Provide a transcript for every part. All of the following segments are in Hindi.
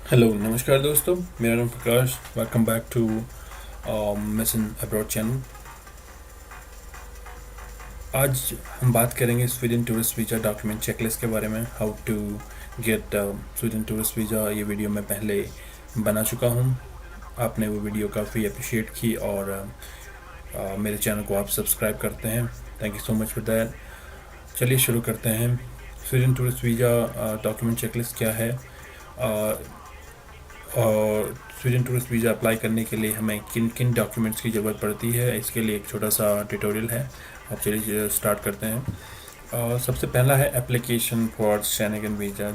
हेलो नमस्कार दोस्तों, मेरा नाम Prakash. Welcome back to mission abroad channel. आज हम बात करेंगे Sweden tourist visa document checklist के बारे में। How to get Sweden tourist visa. ये वीडियो मैं पहले बना चुका हूँ। आपने वो वीडियो काफ़ी अप्रिशिएट की और मेरे चैनल को आप सब्सक्राइब करते हैं। Thank you so much for that. चलिए शुरू करते हैं। Sweden tourist visa document checklist क्या है और स्वीडन टूरिस्ट वीज़ा अप्लाई करने के लिए हमें किन किन डॉक्यूमेंट्स की ज़रूरत पड़ती है, इसके लिए एक छोटा सा ट्यूटोरियल है। अब चलिए स्टार्ट करते हैं। सबसे पहला है एप्लीकेशन फॉर शेनेगन वीज़ा।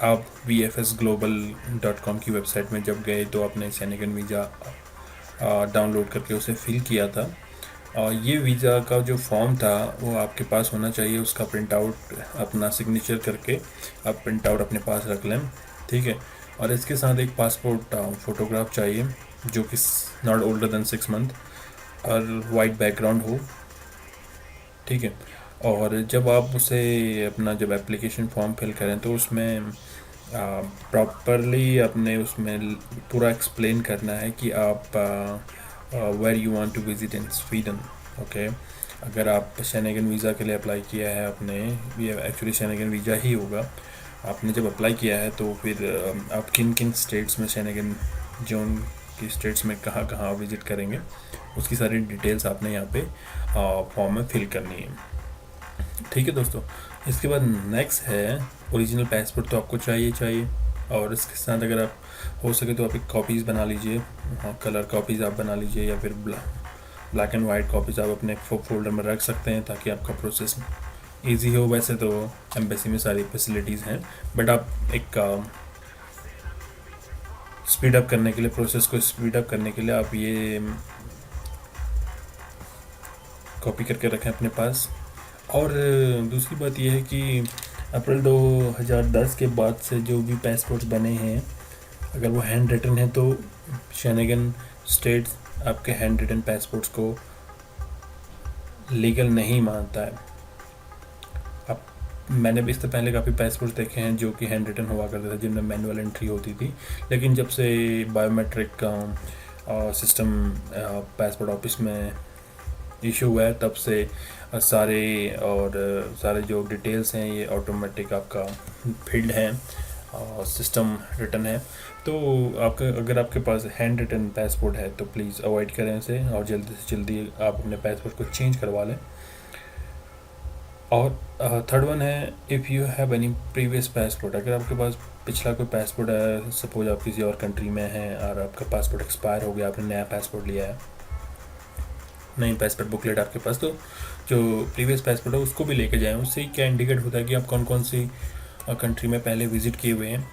आप vfsglobal.com की वेबसाइट में जब गए तो आपने शेनेगन वीज़ा डाउनलोड करके उसे फिल किया था। और ये वीज़ा का जो फॉर्म था वो आपके पास होना चाहिए। उसका प्रिंट आउट अपना सिग्नेचर करके आप प्रिंट आउट अपने पास रख लें, ठीक है। और इसके साथ एक पासपोर्ट फ़ोटोग्राफ चाहिए जो कि नॉट ओल्डर देन 6 मंथ और वाइट बैकग्राउंड हो, ठीक है। और जब आप उसे अपना जब एप्लीकेशन फॉर्म फिल करें तो उसमें प्रॉपरली अपने उसमें पूरा एक्सप्लेन करना है कि आप where you want to visit in Sweden, okay. अगर आप शेनेगन वीज़ा के लिए अप्लाई किया है आपने, ये एक्चुअली शेनेगन वीज़ा ही होगा। आपने जब अप्लाई किया है तो फिर आप किन किन स्टेट्स में शेनेगन जोन की स्टेट्स में कहाँ कहाँ विज़िट करेंगे उसकी सारी डिटेल्स आपने यहाँ पे फॉर्म में फिल करनी है, ठीक है दोस्तों। इसके बाद नेक्स्ट है ओरिजिनल पासपोर्ट। तो आपको चाहिए और इसके साथ अगर आप हो सके तो आप एक कॉपीज़ बना लीजिए। हाँ, कलर कॉपीज़ आप बना लीजिए या फिर ब्लैक एंड वाइट कॉपीज़ आप अपने फोल्डर में रख सकते हैं ताकि आपका प्रोसेस इजी हो। वैसे तो एम्बेसी में सारी फैसिलिटीज़ हैं, बट आप एक स्पीड अप करने के लिए, प्रोसेस को स्पीड अप करने के लिए आप ये कॉपी करके रखें अपने पास। और दूसरी बात यह है कि अप्रैल 2010 के बाद से जो भी पासपोर्ट्स बने हैं, अगर वो हैंड रिटन है तो शेनेगन स्टेट्स आपके हैंड रिटन पासपोर्ट्स को लीगल नहीं मानता है। अब मैंने भी इससे पहले काफ़ी पासपोर्ट्स देखे हैं जो कि हैंड रिटन हुआ करते थे, जिनमें मैनुअल एंट्री होती थी। लेकिन जब से बायोमेट्रिक का सिस्टम पासपोर्ट ऑफिस में इशू हुआ है तब से सारे जो डिटेल्स हैं ये ऑटोमेटिक आपका फील्ड है और सिस्टम रिटन है। तो आपका अगर आपके पास हैंड रिटन पासपोर्ट है तो प्लीज़ अवॉइड करें इसे और जल्दी से जल्दी आप अपने पासपोर्ट को चेंज करवा लें। और थर्ड वन है, if you have any previous passport. अगर आपके पास पिछला कोई पासपोर्ट है, सपोज आप किसी और कंट्री में हैं और आपका पासपोर्ट एक्सपायर हो गया, आपने नया पासपोर्ट लिया है, नई पासपोर्ट बुकलेट आपके पास, तो जो प्रीवियस पासपोर्ट है उसको भी लेके जाएं। उससे क्या इंडिकेट होता है कि आप कौन कौन सी कंट्री में पहले विज़िट किए हुए हैं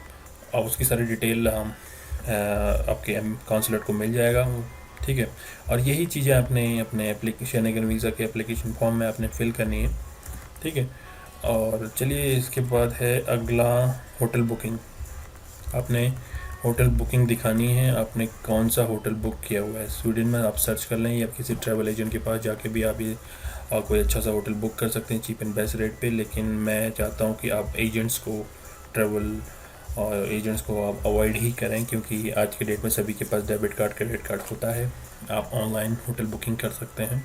और उसकी सारी डिटेल आपके काउंसलर को मिल जाएगा, ठीक है। और यही चीज़ें आपने अपने एप्लीकेशन वीज़ा के एप्लीकेशन फॉर्म में आपने फिल करनी है, ठीक है। और चलिए इसके बाद है अगला, होटल बुकिंग। आपने होटल बुकिंग दिखानी है, आपने कौन सा होटल बुक किया हुआ है। स्वीडन में आप सर्च कर लें या किसी ट्रैवल एजेंट के पास जाके भी आप ये कोई अच्छा सा होटल बुक कर सकते हैं चीप एंड बेस्ट रेट पे। लेकिन मैं चाहता हूँ कि आप ट्रैवल एजेंट्स को आप अवॉइड ही करें, क्योंकि आज के डेट में सभी के पास डेबिट कार्ड, क्रेडिट कार्ड होता है। आप ऑनलाइन होटल बुकिंग कर सकते हैं,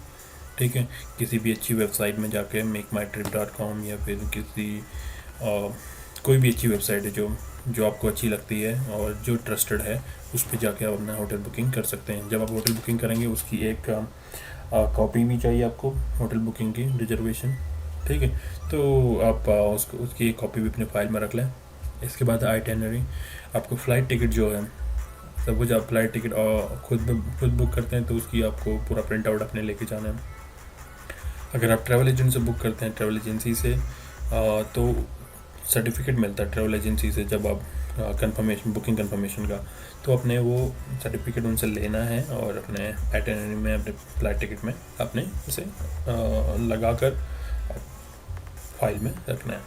ठीक है। किसी भी अच्छी वेबसाइट में जाके makeMyTrip.com या फिर कोई भी अच्छी वेबसाइट है जो आपको अच्छी लगती है और जो ट्रस्टेड है, उस पर जाके आप अपना होटल बुकिंग कर सकते हैं। जब आप होटल बुकिंग करेंगे उसकी एक कॉपी भी चाहिए आपको, होटल बुकिंग की रिजर्वेशन, ठीक है। तो आप उसकी एक कॉपी भी अपने फाइल में रख लें। इसके बाद आइटिनरी, आपको फ़्लाइट टिकट जो है, सपोज आप फ़्लाइट टिकट खुद बुक करते हैं तो उसकी आपको पूरा प्रिंट आउट अपने लेके जाना है। अगर आप ट्रैवल एजेंट से बुक करते हैं, ट्रैवल एजेंसी से, तो सर्टिफिकेट मिलता है ट्रैवल एजेंसी से जब आप कंफर्मेशन, बुकिंग कंफर्मेशन का, तो अपने वो सर्टिफिकेट उनसे लेना है और अपने आइटिनरी में, अपने फ्लाइट टिकट में अपने उसे लगा कर फाइल में रखना है।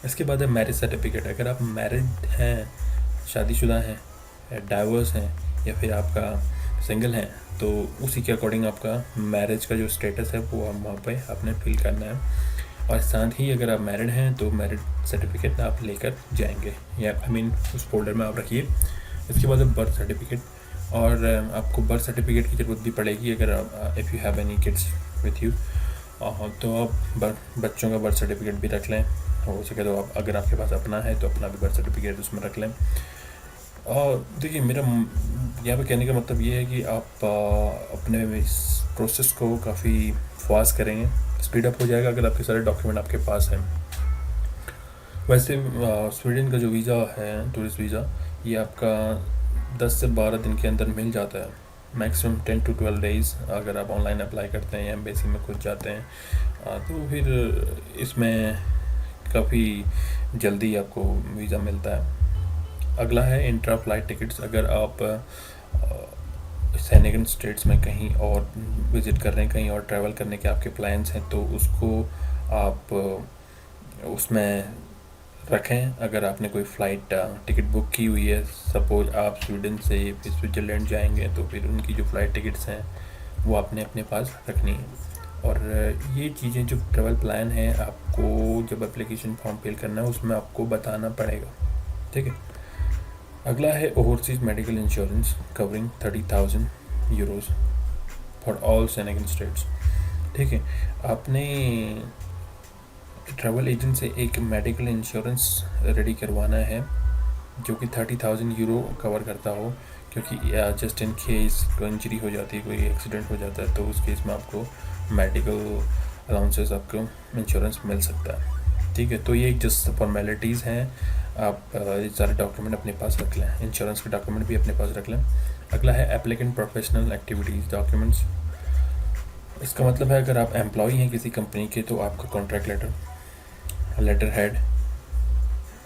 इसके बाद है मैरिज सर्टिफिकेट। अगर आप मैरिड हैं, शादीशुदा हैं, डाइवर्स हैं या फिर आपका सिंगल हैं, तो उसी के अकॉर्डिंग आपका मैरिज का जो स्टेटस है वो हम वहाँ पे आपने फिल करना है। और साथ ही अगर आप मैरिड हैं तो मैरिड सर्टिफिकेट आप लेकर जाएंगे, या उस फोल्डर में आप रखिए। इसके बाद बर्थ सर्टिफिकेट, और आपको बर्थ सर्टिफिकेट की ज़रूरत भी पड़ेगी अगर आप if you have any kids with you, तो आप बच्चों का बर्थ सर्टिफिकेट भी रख लें। हो सके तो आप, अगर आपके पास अपना है तो अपना भी बर्थ सर्टिफिकेट उसमें रख लें। और देखिए, मेरा यहाँ पे कहने का मतलब ये है कि आप अपने इस प्रोसेस को काफ़ी फास्ट करेंगे, स्पीड अप हो जाएगा अगर आपके सारे डॉक्यूमेंट आपके पास हैं। वैसे स्वीडन का जो वीज़ा है, टूरिस्ट वीज़ा, ये आपका 10 से 12 दिन के अंदर मिल जाता है, मैक्सिमम 10 to 12 डेज़ अगर आप ऑनलाइन अप्लाई करते हैं या एम्बेसी में खुद जाते हैं। तो फिर इसमें काफ़ी जल्दी आपको वीज़ा मिलता है। अगला है इंट्रा फ्लाइट टिकट्स। अगर आप सैनिगन स्टेट्स में कहीं और विज़िट कर रहे हैं, कहीं और ट्रैवल करने के आपके प्लान्स हैं, तो उसको आप उसमें रखें। अगर आपने कोई फ़्लाइट टिकट बुक की हुई है, सपोज आप स्वीडन से फिर स्विट्ज़रलैंड जाएंगे, तो फिर उनकी जो फ़्लाइट टिकट्स हैं वो आपने अपने पास रखनी है। और ये चीज़ें जो ट्रैवल प्लान है, आपको जब एप्लीकेशन फॉर्म फिल करना है उसमें आपको बताना पड़ेगा, ठीक है। अगला है overseas medical insurance covering 30,000 euros for all Schengen states, ठीक है। आपने ट्रैवल एजेंट से एक मेडिकल इंश्योरेंस रेडी करवाना है जो कि 30,000 यूरो कवर करता हो, क्योंकि जस्ट इन केस कोई इंजरी हो जाती है, कोई एक्सीडेंट हो जाता है, तो उस केस में आपको मेडिकल अलाउंसेस आपको इंश्योरेंस मिल सकता है, ठीक है। तो ये जस्ट फॉर्मेलिटीज़ हैं। आप ये सारे डॉक्यूमेंट अपने पास रख लें, इंश्योरेंस के डॉक्यूमेंट भी अपने पास रख लें। अगला है एप्लीकेंट प्रोफेशनल एक्टिविटीज़ डॉक्यूमेंट्स। इसका मतलब है अगर आप एम्प्लॉई हैं किसी कंपनी के, तो आपका कॉन्ट्रैक्ट लेटर हेड,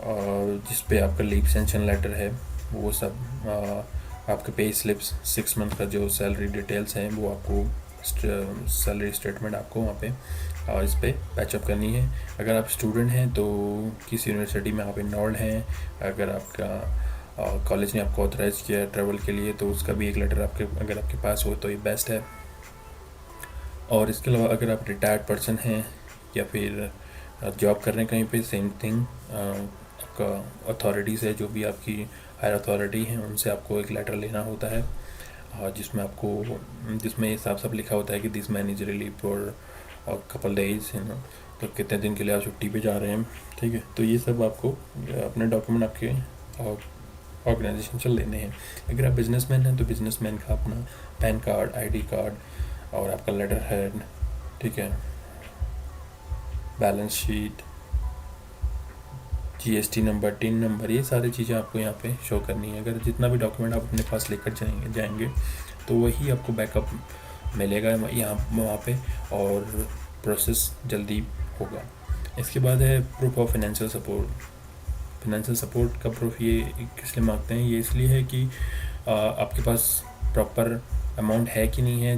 और जिस पे आपका लीव सेंशन लेटर है, वो सब आपके पे स्लिप्स, 6 मंथ का जो सैलरी डिटेल्स हैं वो आपको, सैलरी स्टेटमेंट आपको वहाँ पे इस पर पैचअप करनी है। अगर आप स्टूडेंट हैं तो किस यूनिवर्सिटी में आप इनरोल्ड हैं, अगर आपका कॉलेज ने आपको ऑथराइज किया ट्रैवल के लिए, तो उसका भी एक लेटर अगर आपके पास हो तो ये बेस्ट है। और इसके अलावा अगर आप रिटायर्ड पर्सन हैं या फिर जॉब कर रहे हैं कहीं पे, सेम थिंग, आपका अथॉरिटीज़ है, जो भी आपकी हायर अथॉरिटी हैं, उनसे आपको एक लेटर लेना होता है, जिसमें ये साफ साफ लिखा होता है कि this man is relieve for couple days, है ना, तो कितने दिन के लिए आप छुट्टी पे जा रहे हैं, ठीक है। तो ये सब आपको अपने डॉक्यूमेंट आपके ऑर्गेनाइजेशन से लेने हैं। अगर आप बिजनेसमैन हैं तो बिजनेसमैन का अपना पैन कार्ड, आईडी कार्ड और आपका लेटर हेड, ठीक है, balance sheet, GST number, tin number, ये सारी चीज़ें आपको यहाँ पे शो करनी है। अगर जितना भी डॉक्यूमेंट आप अपने पास लेकर जाएंगे तो वही आपको बैकअप मिलेगा यहाँ वहाँ पे, और प्रोसेस जल्दी होगा। इसके बाद है proof of financial support. Financial support का प्रूफ ये किस लिए मांगते हैं, ये इसलिए है कि आपके पास प्रॉपर अमाउंट है कि नहीं है,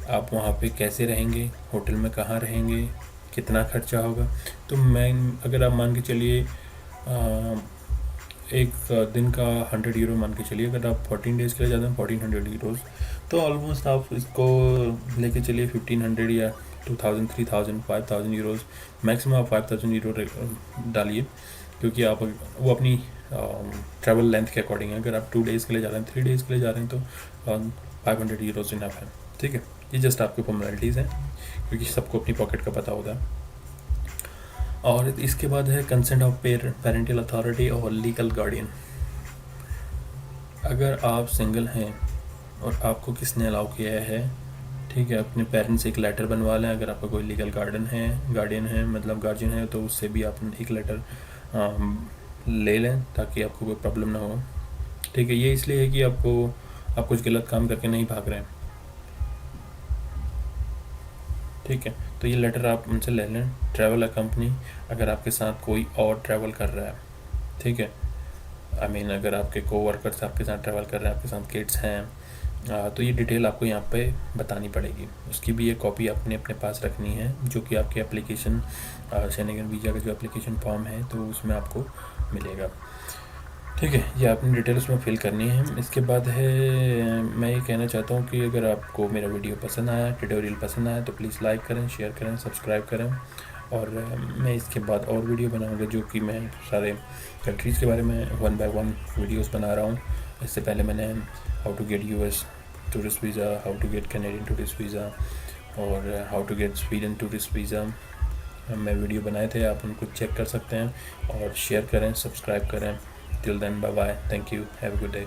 आप वहाँ पे कैसे रहेंगे, होटल में कहाँ रहेंगे, कितना खर्चा होगा। तो अगर आप मान के चलिए एक दिन का 100 यूरो मान के चलिए, अगर आप 14 डेज़ के लिए जाते हैं 1400 यूरोज़, तो ऑलमोस्ट आप इसको लेके चलिए 1500 या 2000, 3000, 5000 यूरोज़, मैक्सिमम आप 5000 यूरो डालिए, क्योंकि आप वो अपनी ट्रैवल लेंथ के अकॉर्डिंग है। अगर आप 2 डेज़ के लिए जा रहे हैं, 3 डेज़ के लिए जा रहे हैं, तो 500 यूरोज़ इनफ है, ठीक है। ये जस्ट आपकी फॉर्मेलिटीज़ हैं, क्योंकि सबको अपनी पॉकेट का पता होता है। और इसके बाद है कंसेंट ऑफ पेरेंटल अथॉरिटी और लीगल गार्डियन। अगर आप सिंगल हैं और आपको किसने अलाउ किया है, ठीक है, अपने पेरेंट्स से एक लेटर बनवा लें। अगर आपका कोई लीगल गार्डियन है मतलब गार्जियन है, तो उससे भी आप एक लेटर ले लें ताकि आपको कोई प्रॉब्लम ना हो, ठीक है। ये इसलिए है कि आप कुछ गलत काम करके नहीं भाग रहे हैं, ठीक है। तो ये लेटर आप उनसे ले लें। ट्रैवल कंपनी, अगर आपके साथ कोई और ट्रैवल कर रहा है, ठीक है, अगर आपके कोवर्कर्स आपके साथ ट्रैवल कर रहे हैं, आपके साथ किड्स हैं, तो ये डिटेल आपको यहाँ पे बतानी पड़ेगी। उसकी भी एक कॉपी आपने अपने पास रखनी है, जो कि आपके एप्लीकेशन शेंगेन वीज़ा का जो एप्लीकेशन फॉर्म है तो उसमें आपको मिलेगा, ठीक है। ये आपने डिटेल उसमें फिल करनी है। इसके बाद है, मैं ये कहना चाहता हूँ कि अगर आपको मेरा वीडियो पसंद आया, ट्यूटोरियल पसंद आया, तो प्लीज़ लाइक करें, शेयर करें, सब्सक्राइब करें। और मैं इसके बाद और वीडियो बनाऊंगा जो कि मैं सारे कंट्रीज़ के बारे में 1 बाय 1 वीडियोस बना रहा हूँ। इससे पहले मैंने how to get US tourist visa, how to get Canadian tourist visa और how to get Sweden tourist visa मैं वीडियो बनाए थे, आप उनको चेक कर सकते हैं और शेयर करें, सब्सक्राइब करें। Till then bye bye, thank you, have a good day.